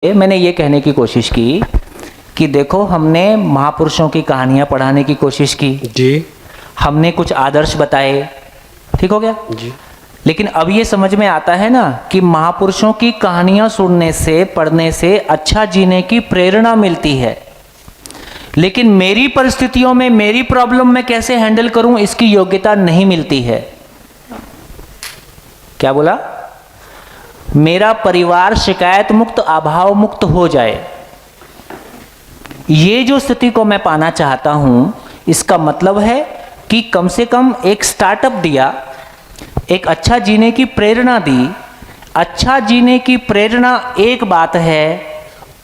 मैंने ये कहने की कोशिश की कि देखो, हमने महापुरुषों की कहानियाँ पढ़ाने की कोशिश की जी, हमने कुछ आदर्श बताए, ठीक हो गया जी, लेकिन अब ये समझ में आता है ना कि महापुरुषों की कहानियाँ सुनने से, पढ़ने से अच्छा जीने की प्रेरणा मिलती है, लेकिन मेरी परिस्थितियों में मेरी प्रॉब्लम में कैसे हैंडल करूं इसकी योग्यता नहीं मिलती है। क्या बोला? मेरा परिवार शिकायत मुक्त, अभाव मुक्त हो जाए, ये जो स्थिति को मैं पाना चाहता हूं, इसका मतलब है कि कम से कम एक स्टार्टअप दिया, एक अच्छा जीने की प्रेरणा दी। अच्छा जीने की प्रेरणा एक बात है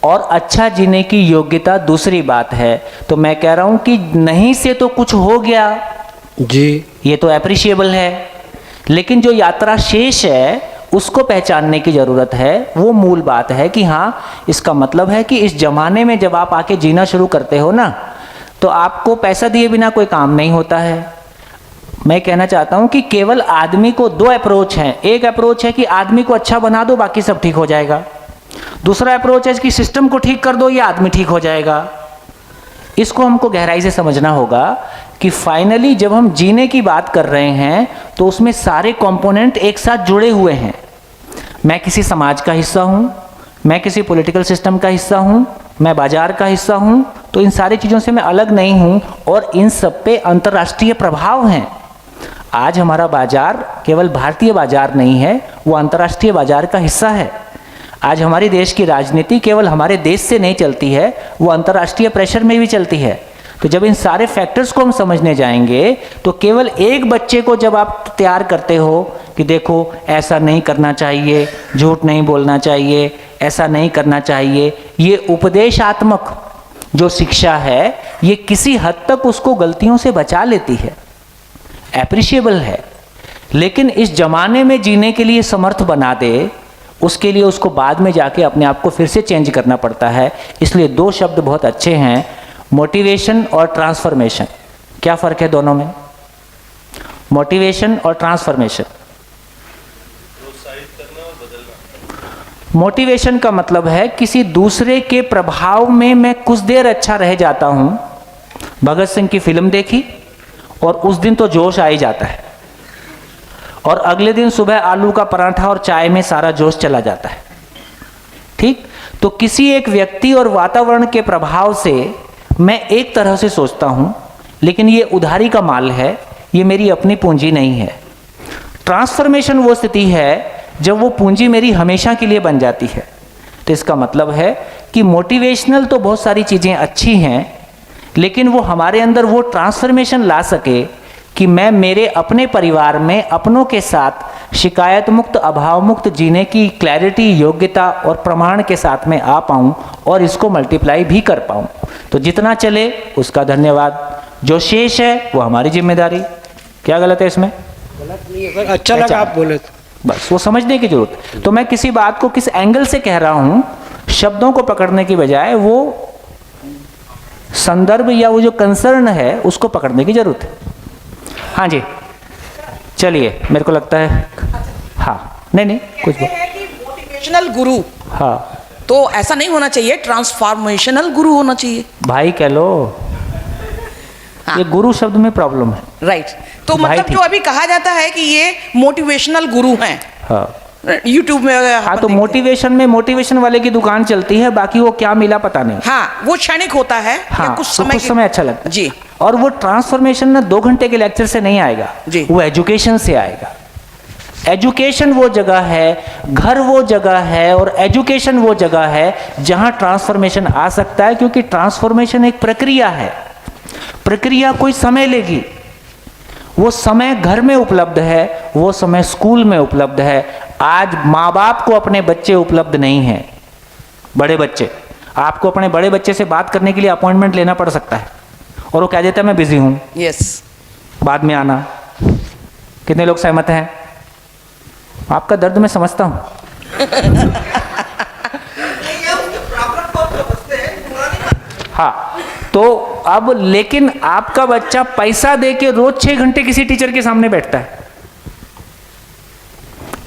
और अच्छा जीने की योग्यता दूसरी बात है। तो मैं कह रहा हूं कि नहीं से तो कुछ हो गया जी, ये तो एप्रिशिएबल है, लेकिन जो यात्रा शेष है उसको पहचानने की ज़रूरत है। वो मूल बात है कि हाँ, इसका मतलब है कि इस जमाने में जब आप आके जीना शुरू करते हो ना, तो आपको पैसा दिए बिना कोई काम नहीं होता है। मैं कहना चाहता हूँ कि केवल आदमी को दो अप्रोच हैं। एक अप्रोच है कि आदमी को अच्छा बना दो, बाकी सब ठीक हो जाएगा। दूसरा अप्रोच है कि सिस्टम को ठीक कर दो, ये आदमी ठीक हो जाएगा। इसको हमको गहराई से समझना होगा कि फाइनली जब हम जीने की बात कर रहे हैं तो उसमें सारे कंपोनेंट एक साथ जुड़े हुए हैं। मैं किसी समाज का हिस्सा हूँ, मैं किसी पॉलिटिकल सिस्टम का हिस्सा हूँ, मैं बाजार का हिस्सा हूँ, तो इन सारी चीज़ों से मैं अलग नहीं हूँ और इन सब पे अंतर्राष्ट्रीय प्रभाव हैं। आज हमारा बाजार केवल भारतीय बाजार नहीं है, वो अंतर्राष्ट्रीय बाजार का हिस्सा है। आज हमारी देश की राजनीति केवल हमारे देश से नहीं चलती है, वो अंतर्राष्ट्रीय प्रेशर में भी चलती है। तो जब इन सारे फैक्टर्स को हम समझने जाएंगे तो केवल एक बच्चे को जब आप तैयार करते हो कि देखो ऐसा नहीं करना चाहिए, झूठ नहीं बोलना चाहिए, ऐसा नहीं करना चाहिए, ये उपदेशात्मक जो शिक्षा है ये किसी हद तक उसको गलतियों से बचा लेती है, एप्रिशिएबल है। लेकिन इस जमाने में जीने के लिए समर्थ बना दे, उसके लिए उसको बाद में जाके अपने आप को फिर से चेंज करना पड़ता है। इसलिए दो शब्द बहुत अच्छे हैं, मोटिवेशन और ट्रांसफॉर्मेशन। क्या फ़र्क है दोनों में? मोटिवेशन और ट्रांसफॉर्मेशन। मोटिवेशन का मतलब है किसी दूसरे के प्रभाव में मैं कुछ देर अच्छा रह जाता हूं। भगत सिंह की फिल्म देखी और उस दिन तो जोश आ ही जाता है, और अगले दिन सुबह आलू का पराठा और चाय में सारा जोश चला जाता है। ठीक? तो किसी एक व्यक्ति और वातावरण के प्रभाव से मैं एक तरह से सोचता हूं, लेकिन ये उधारी का माल है, ये मेरी अपनी पूंजी नहीं है। ट्रांसफॉर्मेशन वो स्थिति है जब वो पूंजी मेरी हमेशा के लिए बन जाती है। तो इसका मतलब है कि मोटिवेशनल तो बहुत सारी चीज़ें अच्छी हैं, लेकिन वो हमारे अंदर वो ट्रांसफॉर्मेशन ला सके कि मैं मेरे अपने परिवार में अपनों के साथ शिकायत मुक्त, अभाव मुक्त जीने की क्लैरिटी, योग्यता और प्रमाण के साथ में आ पाऊँ और इसको मल्टीप्लाई भी कर पाऊँ। तो जितना चले उसका धन्यवाद, जो शेष है वो हमारी जिम्मेदारी। क्या गलत है इसमें? गलत नहीं है सर, अच्छा लगा आप बोले तो। बस वो समझने की जरूरत है। तो मैं किसी बात को किस एंगल से कह रहा हूँ, शब्दों को पकड़ने की बजाय वो संदर्भ या वो जो कंसर्न है उसको पकड़ने की जरूरत है। हाँ जी, चलिए, मेरे को लगता है हाँ, नहीं कुछ मोटिवेशनल गुरु, हाँ, तो ऐसा नहीं होना चाहिए, ट्रांसफॉर्मेशनल गुरु होना चाहिए। भाई कह लो। हाँ। ये गुरु शब्द में प्रॉब्लम है। राइट। तो भाई मतलब जो अभी कहा जाता है कि ये मोटिवेशनल गुरु हैं, हाँ, यूट्यूब में हाँ, तो मोटिवेशन में मोटिवेशन वाले की दुकान चलती है, बाकी वो क्या मिला पता नहीं। हाँ, वो क्षणिक होता है। हाँ, या कुछ तो समय कुछ समय अच्छा लगता है जी। और वो ट्रांसफॉर्मेशन ना 2 घंटे के लेक्चर से नहीं आएगा जी। वो एजुकेशन से आएगा। एजुकेशन वो जगह है, घर वो जगह है और एजुकेशन वो जगह है जहां ट्रांसफॉर्मेशन आ सकता है, क्योंकि ट्रांसफॉर्मेशन एक प्रक्रिया है। प्रक्रिया कोई समय लेगी। वो समय घर में उपलब्ध है, वो समय स्कूल में उपलब्ध है। आज माँ बाप को अपने बच्चे उपलब्ध नहीं हैं, बड़े बच्चे। आपको अपने बड़े बच्चे से बात करने के लिए अपॉइंटमेंट लेना पड़ सकता है और वो कह देता है मैं बिजी हूँ, यस, बाद में आना। कितने लोग सहमत हैं? आपका दर्द मैं समझता हूँ। हाँ, तो अब लेकिन आपका बच्चा पैसा दे के रोज 6 घंटे किसी टीचर के सामने बैठता है,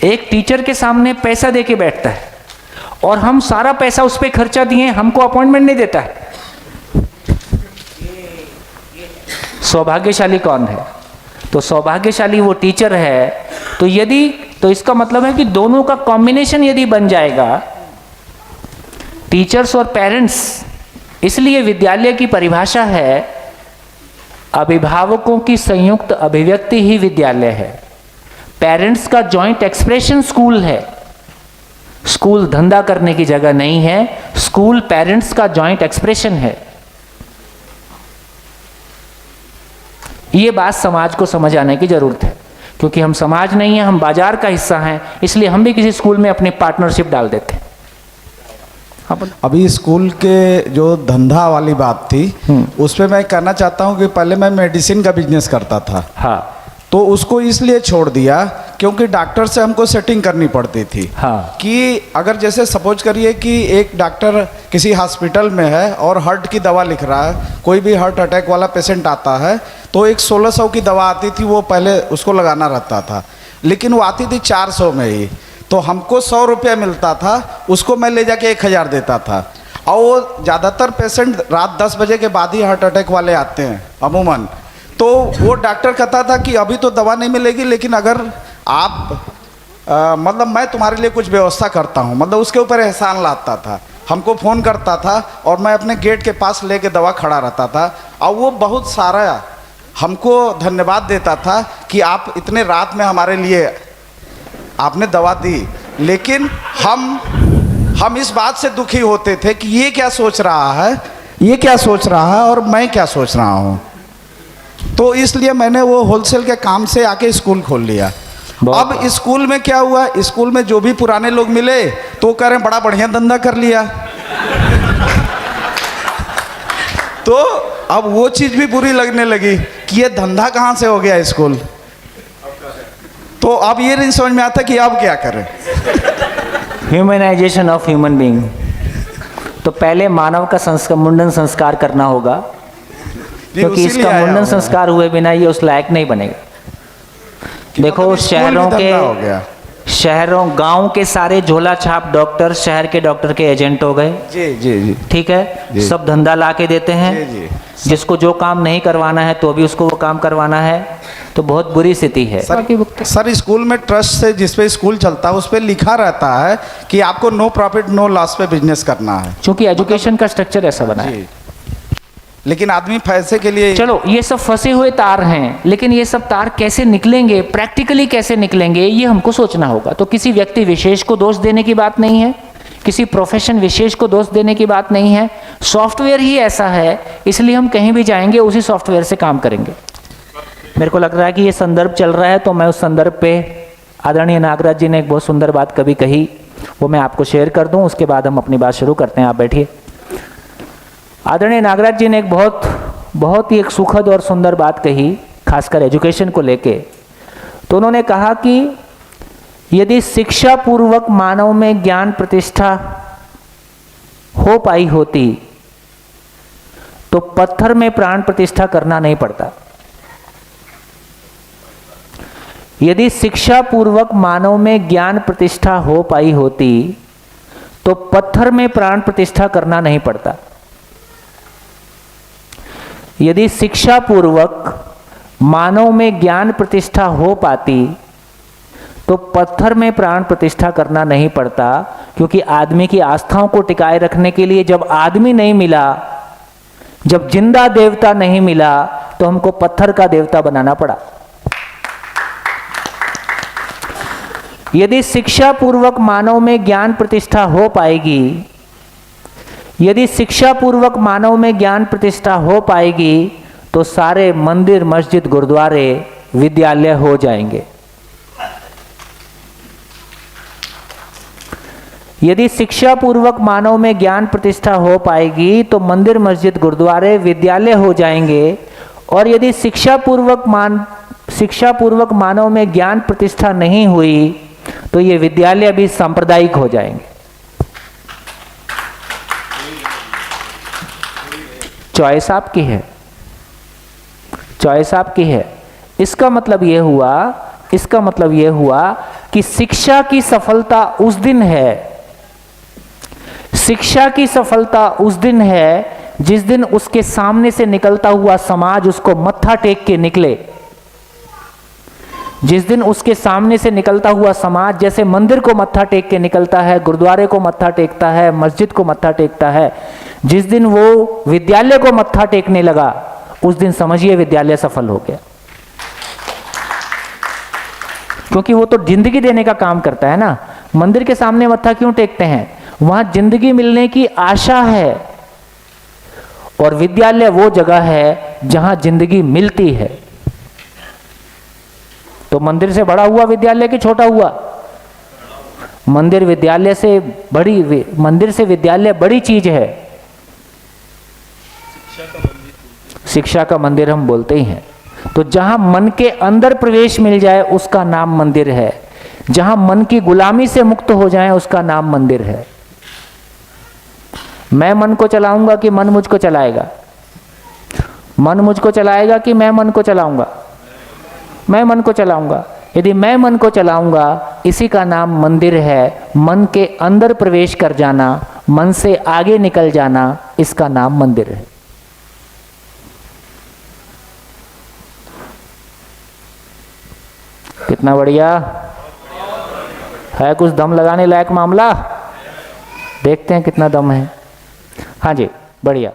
एक टीचर के सामने पैसा दे के बैठता है, और हम सारा पैसा उस पर खर्चा दिए, हमको अपॉइंटमेंट नहीं देता है। सौभाग्यशाली कौन है? तो सौभाग्यशाली वो टीचर है। तो इसका मतलब है कि दोनों का कॉम्बिनेशन यदि बन जाएगा, टीचर्स और पेरेंट्स, इसलिए विद्यालय की परिभाषा है अभिभावकों की संयुक्त अभिव्यक्ति ही विद्यालय है। पेरेंट्स का जॉइंट एक्सप्रेशन स्कूल है। स्कूल धंधा करने की जगह नहीं है, स्कूल पेरेंट्स का जॉइंट एक्सप्रेशन है। ये बात समाज को समझ आने की जरूरत है, क्योंकि हम समाज नहीं है, हम बाजार का हिस्सा हैं, इसलिए हम भी किसी स्कूल में अपनी पार्टनरशिप डाल देते हैं। अभी स्कूल के जो धंधा वाली बात थी, उस पर मैं कहना चाहता हूँ कि पहले मैं मेडिसिन का बिजनेस करता था। हाँ, तो उसको इसलिए छोड़ दिया क्योंकि डॉक्टर से हमको सेटिंग करनी पड़ती थी। हाँ। कि अगर जैसे सपोज करिए कि एक डॉक्टर किसी हॉस्पिटल में है और हार्ट की दवा लिख रहा है, कोई भी हार्ट अटैक वाला पेशेंट आता है तो एक 1600 की दवा आती थी, वो पहले उसको लगाना रहता था, लेकिन वो आती थी 400 में ही। तो हमको 100 रुपया मिलता था, उसको मैं ले जाके 1000 देता था। और वो ज़्यादातर पेशेंट रात 10 बजे के बाद ही हार्ट अटैक वाले आते हैं अमूमन। तो वो डॉक्टर कहता था कि अभी तो दवा नहीं मिलेगी, लेकिन अगर आप मतलब मैं तुम्हारे लिए कुछ व्यवस्था करता हूँ, मतलब उसके ऊपर एहसान लाता था। हमको फ़ोन करता था और मैं अपने गेट के पास लेके दवा खड़ा रहता था, और वो बहुत सारा हमको धन्यवाद देता था कि आप इतने रात में हमारे लिए आपने दवा दी। लेकिन हम इस बात से दुखी होते थे कि ये क्या सोच रहा है, ये क्या सोच रहा है और मैं क्या सोच रहा हूँ। तो इसलिए मैंने वो होलसेल के काम से आके स्कूल खोल लिया। अब स्कूल में क्या हुआ, स्कूल में जो भी पुराने लोग मिले तो कह रहे हैं बड़ा बढ़िया धंधा कर लिया। तो अब वो चीज़ भी बुरी लगने लगी कि ये धंधा कहाँ से हो गया स्कूल। तो अब ये नहीं समझ में आता कि अब क्या करें। Humanisation of human being. तो पहले मानव का मुंडन संस्कार करना होगा, क्योंकि इसका मुंडन संस्कार हुए बिना ये उस लायक नहीं बनेगा। देखो, शहरों गांव के सारे झोला छाप डॉक्टर शहर के डॉक्टर के एजेंट हो गए। जी जी जी, ठीक है। सब धंधा ला के देते हैं। जिसको जो काम नहीं करवाना है तो भी उसको वो काम करवाना है। तो बहुत बुरी स्थिति है। सर स्कूल में ट्रस्ट से जिस पे स्कूल चलता है उस पे लिखा रहता है कि आपको नो प्रॉफिट नो लॉस पे बिजनेस करना है, क्योंकि एजुकेशन का स्ट्रक्चर ऐसा बना है। लेकिन आदमी पैसे के लिए, चलो ये सब फंसे हुए तार हैं, लेकिन ये सब तार कैसे निकलेंगे, प्रैक्टिकली कैसे निकलेंगे, ये हमको सोचना होगा। तो किसी व्यक्ति विशेष को दोष देने की बात नहीं है, किसी प्रोफेशन विशेष को दोष देने की बात नहीं है। सॉफ्टवेयर ही ऐसा है, इसलिए हम कहीं भी जाएंगे उसी सॉफ्टवेयर से काम करेंगे। मेरे को लग रहा है कि ये संदर्भ चल रहा है, तो मैं उस संदर्भ पे आदरणीय नागराज जी ने एक बहुत सुंदर बात कभी कही, वो मैं आपको शेयर कर दूं, उसके बाद हम अपनी बात शुरू करते हैं। आप बैठिए। आदरणीय नागराज जी ने एक बहुत ही एक सुखद और सुंदर बात कही, खासकर एजुकेशन को लेके। तो उन्होंने कहा कि यदि शिक्षा पूर्वक मानव में ज्ञान प्रतिष्ठा हो पाई होती तो पत्थर में प्राण प्रतिष्ठा करना नहीं पड़ता। यदि शिक्षा पूर्वक मानव में ज्ञान प्रतिष्ठा हो पाई होती तो पत्थर में प्राण प्रतिष्ठा करना नहीं पड़ता। यदि शिक्षा पूर्वक मानव में ज्ञान प्रतिष्ठा हो पाती तो पत्थर में प्राण प्रतिष्ठा करना नहीं पड़ता, क्योंकि आदमी की आस्थाओं को टिकाए रखने के लिए जब आदमी नहीं मिला, जब जिंदा देवता नहीं मिला, तो हमको पत्थर का देवता बनाना पड़ा। यदि शिक्षा पूर्वक मानव में ज्ञान प्रतिष्ठा हो पाएगी, यदि शिक्षा पूर्वक मानव में ज्ञान प्रतिष्ठा हो पाएगी तो सारे मंदिर मस्जिद गुरुद्वारे विद्यालय हो जाएंगे। यदि शिक्षा पूर्वक मानव में ज्ञान प्रतिष्ठा हो पाएगी तो मंदिर मस्जिद गुरुद्वारे विद्यालय हो जाएंगे। और यदि शिक्षा पूर्वक मानव में ज्ञान प्रतिष्ठा नहीं हुई तो ये विद्यालय भी सांप्रदायिक हो जाएंगे। चॉइस आपकी है, चॉइस आपकी है। इसका मतलब यह हुआ कि शिक्षा की सफलता उस दिन है शिक्षा की सफलता उस दिन है जिस दिन उसके सामने से निकलता हुआ समाज उसको मत्था टेक के निकले। जिस दिन उसके सामने से निकलता हुआ समाज जैसे मंदिर को मत्था टेक के निकलता है, गुरुद्वारे को मत्था टेकता है, मस्जिद को मत्था टेकता है, जिस दिन वो विद्यालय को मत्था टेकने लगा, उस दिन समझिए विद्यालय सफल हो गया। क्योंकि वो तो जिंदगी देने का काम करता है ना। मंदिर के सामने मत्था क्यों टेकते हैं? वहां जिंदगी मिलने की आशा है, और विद्यालय वो जगह है जहां जिंदगी मिलती है। तो मंदिर से बड़ा हुआ विद्यालय कि छोटा हुआ? मंदिर से विद्यालय बड़ी चीज है। शिक्षा का मंदिर हम बोलते ही हैं। तो जहां मन के अंदर प्रवेश मिल जाए उसका नाम मंदिर है, जहां मन की गुलामी से मुक्त हो जाए उसका नाम मंदिर है। मैं मन को चलाऊंगा कि मन मुझको चलाएगा? मन मुझको चलाएगा कि मैं मन को चलाऊंगा? मैं मन को चलाऊंगा। यदि मैं मन को चलाऊंगा, इसी का नाम मंदिर है। मन के अंदर प्रवेश कर जाना, मन से आगे निकल जाना, इसका नाम मंदिर है। कितना बढ़िया है। कुछ दम लगाने लायक मामला? देखते हैं कितना दम है। हाँ जी, बढ़िया।